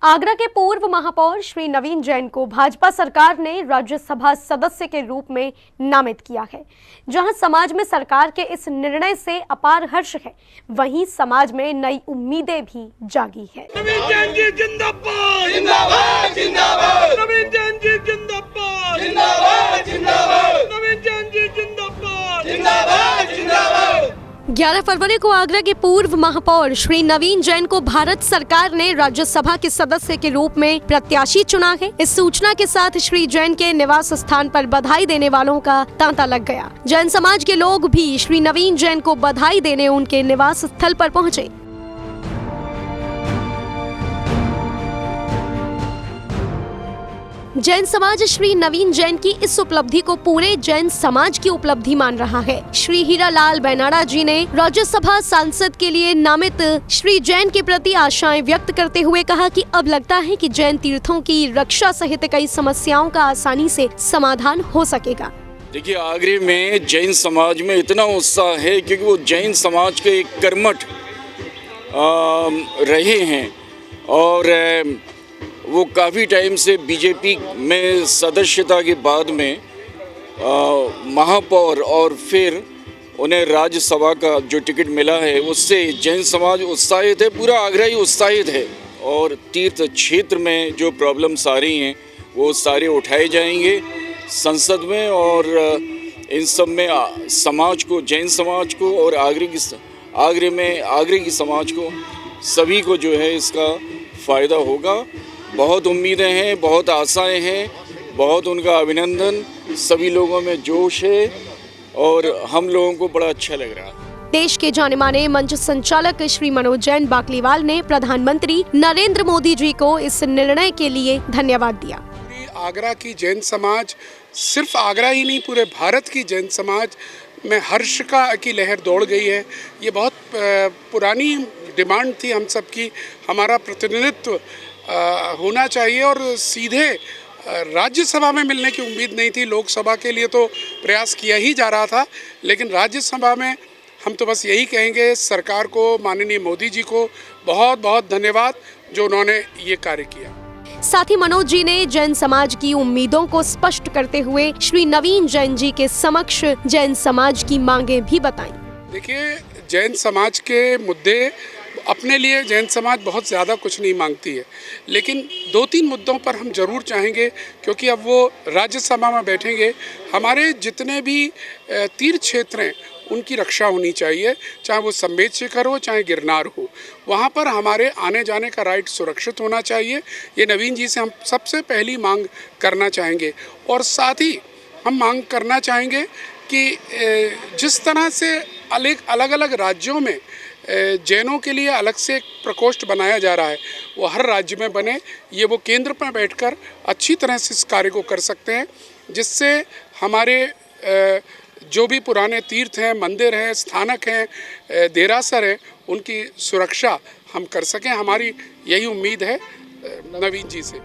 आगरा के पूर्व महापौर श्री नवीन जैन को भाजपा सरकार ने राज्यसभा सदस्य के रूप में नामित किया है। जहां समाज में सरकार के इस निर्णय से अपार हर्ष है, वहीं समाज में नई उम्मीदें भी जागी है। नवीन जैन जी जिंदाबाद जिंदाबाद जिंदाबाद, नवीन जैन जी जिंदाबाद जिंदाबाद जिंदाबाद, नवीन जैन जी जिंदाबाद जिंदाबाद जिंदाबाद। 11 फरवरी को आगरा के पूर्व महापौर श्री नवीन जैन को भारत सरकार ने राज्यसभा के सदस्य के रूप में प्रत्याशी चुना है। इस सूचना के साथ श्री जैन के निवास स्थान पर बधाई देने वालों का तांता लग गया। जैन समाज के लोग भी श्री नवीन जैन को बधाई देने उनके निवास स्थल पर पहुंचे। जैन समाज श्री नवीन जैन की इस उपलब्धि को पूरे जैन समाज की उपलब्धि मान रहा है। श्री हीरालाल बैनाड़ा जी ने राज्यसभा सांसद के लिए नामित श्री जैन के प्रति आशाएं व्यक्त करते हुए कहा कि अब लगता है कि जैन तीर्थों की रक्षा सहित कई समस्याओं का आसानी से समाधान हो सकेगा। देखिए, आगरे में जैन समाज में इतना उत्साह है क्योंकि वो जैन समाज के एक कर्मठ रहे हैं और वो काफ़ी टाइम से बीजेपी में सदस्यता के बाद में महापौर और फिर उन्हें राज्यसभा का जो टिकट मिला है उससे जैन समाज उत्साहित है, पूरा आगरा ही उत्साहित है। और तीर्थ क्षेत्र में जो प्रॉब्लम्स आ रही हैं वो सारे उठाए जाएंगे संसद में और इन सब में समाज को, जैन समाज को और आगरे की समाज को, सभी को जो है इसका फ़ायदा होगा। बहुत उम्मीदें हैं, बहुत आशाएं हैं, बहुत उनका अभिनंदन, सभी लोगों में जोश है और हम लोगों को बड़ा अच्छा लग रहा है। देश के जाने माने मंच संचालक श्री मनोज जैन बाकलीवाल ने प्रधानमंत्री नरेंद्र मोदी जी को इस निर्णय के लिए धन्यवाद दिया। आगरा की जैन समाज, सिर्फ आगरा ही नहीं पूरे भारत की जैन समाज में हर्ष की लहर दौड़ गई है। ये बहुत पुरानी डिमांड थी हम सबकी, हमारा प्रतिनिधित्व होना चाहिए और सीधे राज्यसभा में मिलने की उम्मीद नहीं थी। लोकसभा के लिए तो प्रयास किया ही जा रहा था, लेकिन राज्यसभा में हम तो बस यही कहेंगे सरकार को, माननीय मोदी जी को बहुत बहुत धन्यवाद जो उन्होंने ये कार्य किया। साथ ही मनोज जी ने जैन समाज की उम्मीदों को स्पष्ट करते हुए श्री नवीन जैन जी के समक्ष जैन समाज की मांगे भी बताई। देखिए, जैन समाज के मुद्दे अपने लिए जैन समाज बहुत ज़्यादा कुछ नहीं मांगती है, लेकिन 2-3 मुद्दों पर हम ज़रूर चाहेंगे, क्योंकि अब वो राज्यसभा में बैठेंगे। हमारे जितने भी तीर्थ क्षेत्र हैं उनकी रक्षा होनी चाहिए, चाहे वो संबेद शिखर हो चाहे गिरनार हो, वहाँ पर हमारे आने जाने का राइट सुरक्षित होना चाहिए। ये नवीन जी से हम सबसे पहली मांग करना चाहेंगे। और साथ ही हम मांग करना चाहेंगे कि जिस तरह से अलग अलग राज्यों में जैनों के लिए अलग से एक प्रकोष्ठ बनाया जा रहा है, वो हर राज्य में बने। ये वो केंद्र पर बैठकर अच्छी तरह से इस कार्य को कर सकते हैं, जिससे हमारे जो भी पुराने तीर्थ हैं, मंदिर हैं, स्थानक हैं, देरासर हैं, उनकी सुरक्षा हम कर सकें। हमारी यही उम्मीद है नवीन जी से।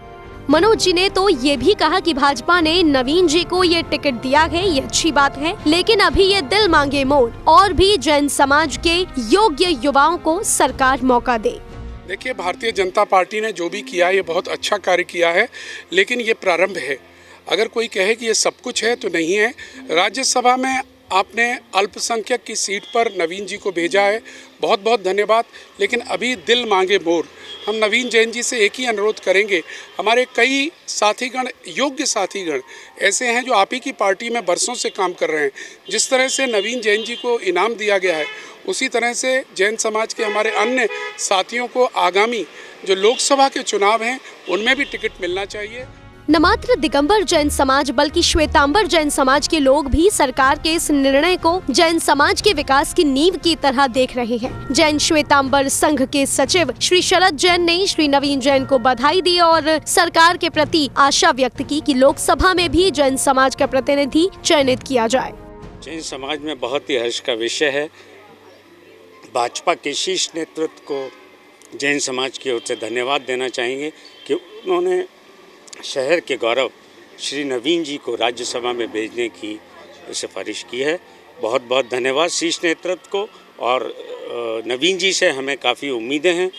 मनोज जी ने तो ये भी कहा कि भाजपा ने नवीन जी को ये टिकट दिया है, ये अच्छी बात है, लेकिन अभी ये दिल मांगे मोल और भी जैन समाज के योग्य युवाओं को सरकार मौका दे। देखिए, भारतीय जनता पार्टी ने जो भी किया ये बहुत अच्छा कार्य किया है, लेकिन ये प्रारंभ है। अगर कोई कहे कि ये सब कुछ है तो नहीं है। राज्यसभा में आपने अल्पसंख्यक की सीट पर नवीन जी को भेजा है, बहुत बहुत धन्यवाद। लेकिन अभी दिल मांगे मोर, हम नवीन जैन जी से एक ही अनुरोध करेंगे। हमारे कई साथीगण, योग्य साथीगण ऐसे हैं जो आप ही की पार्टी में बरसों से काम कर रहे हैं। जिस तरह से नवीन जैन जी को इनाम दिया गया है, उसी तरह से जैन समाज के हमारे अन्य साथियों को आगामी जो लोकसभा के चुनाव हैं उनमें भी टिकट मिलना चाहिए। न मात्र दिगंबर जैन समाज बल्कि श्वेतांबर जैन समाज के लोग भी सरकार के इस निर्णय को जैन समाज के विकास की नींव की तरह देख रहे हैं। जैन श्वेतांबर संघ के सचिव श्री शरद जैन ने श्री नवीन जैन को बधाई दी और सरकार के प्रति आशा व्यक्त की कि लोकसभा में भी जैन समाज का प्रतिनिधि चयनित किया जाए। जैन समाज में बहुत ही हर्ष का विषय है। भाजपा के शीर्ष नेतृत्व को जैन समाज की ओर से धन्यवाद देना चाहेंगे कि उन्होंने शहर के गौरव श्री नवीन जी को राज्यसभा में भेजने की सिफारिश की है। बहुत बहुत धन्यवाद शीर्ष नेतृत्व को। और नवीन जी से हमें काफ़ी उम्मीदें हैं।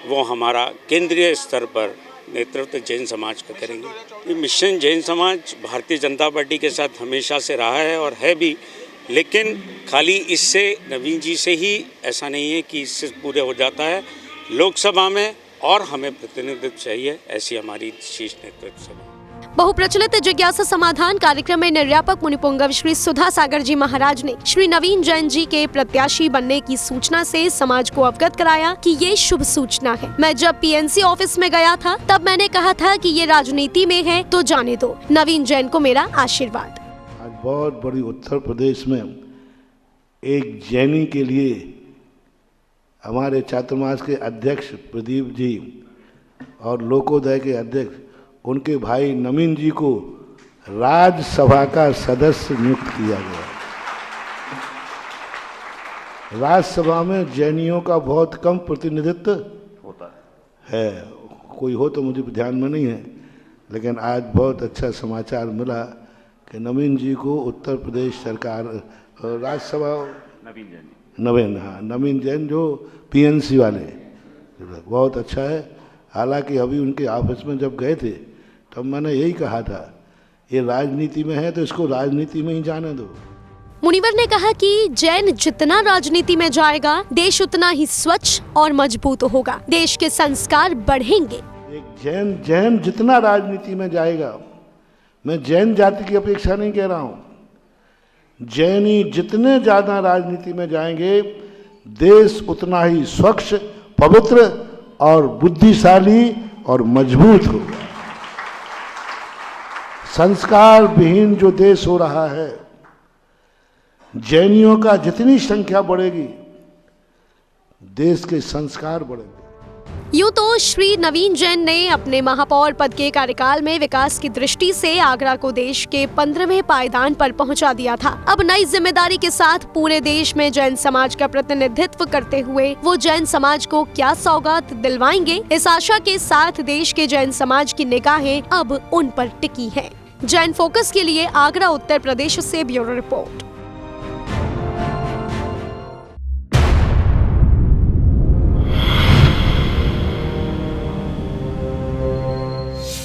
वो हमारा केंद्रीय स्तर पर नेतृत्व जैन समाज का करेंगे। ये मिशन जैन समाज भारतीय जनता पार्टी के साथ हमेशा से रहा है और है भी, लेकिन खाली इससे नवीन जी से ही ऐसा नहीं है कि इससे पूरे हो जाता है। लोकसभा में और हमें प्रतिनिधित्व चाहिए, ऐसी हमारी शीर्ष नेतृत्व सभा। बहुप्रचलित जिज्ञासा समाधान कार्यक्रम में निर्यापक मुनिपुंगव श्री सुधा सागर जी महाराज ने श्री नवीन जैन जी के प्रत्याशी बनने की सूचना से समाज को अवगत कराया कि ये शुभ सूचना है। मैं जब पीएनसी ऑफिस में गया था तब मैंने कहा था कि ये राजनीति में है तो जाने दो, नवीन जैन को मेरा आशीर्वाद। आज बहुत बड़ी उत्तर प्रदेश में एक जैनी के लिए हमारे चातुर्मास के अध्यक्ष प्रदीप जी और लोकोदय के अध्यक्ष उनके भाई नवीन जी को राज्यसभा का सदस्य नियुक्त किया गया। राज्यसभा में जैनियों का बहुत कम प्रतिनिधित्व होता है, कोई हो तो मुझे ध्यान में नहीं है, लेकिन आज बहुत अच्छा समाचार मिला कि नवीन जी को उत्तर प्रदेश सरकार राज्यसभा नवीन जैन जो पीएनसी वाले, बहुत अच्छा है। हालांकि अभी उनके ऑफिस में जब गए थे तब मैंने यही कहा था, ये राजनीति में है तो इसको राजनीति में ही जाने दो। मुनिवर ने कहा कि जैन जितना राजनीति में जाएगा देश उतना ही स्वच्छ और मजबूत होगा, देश के संस्कार बढ़ेंगे। एक जैन जितना राजनीति में जाएगा, मैं जैन जाति की अपेक्षा नहीं कह रहा हूँ, जैनी जितने ज्यादा राजनीति में जाएंगे देश उतना ही स्वच्छ, पवित्र और बुद्धिशाली और मजबूत होगा। संस्कार विहीन जो देश हो रहा है, जैनियों का जितनी संख्या बढ़ेगी देश के संस्कार बढ़ेंगे। यूं तो श्री नवीन जैन ने अपने महापौर पद के कार्यकाल में विकास की दृष्टि से आगरा को देश के 15वें पायदान पर पहुंचा दिया था। अब नई जिम्मेदारी के साथ पूरे देश में जैन समाज का प्रतिनिधित्व करते हुए वो जैन समाज को क्या सौगात दिलवाएंगे, इस आशा के साथ देश के जैन समाज की निगाहें अब उन पर टिकी है। जैन फोकस के लिए आगरा उत्तर प्रदेश से ब्यूरो रिपोर्ट।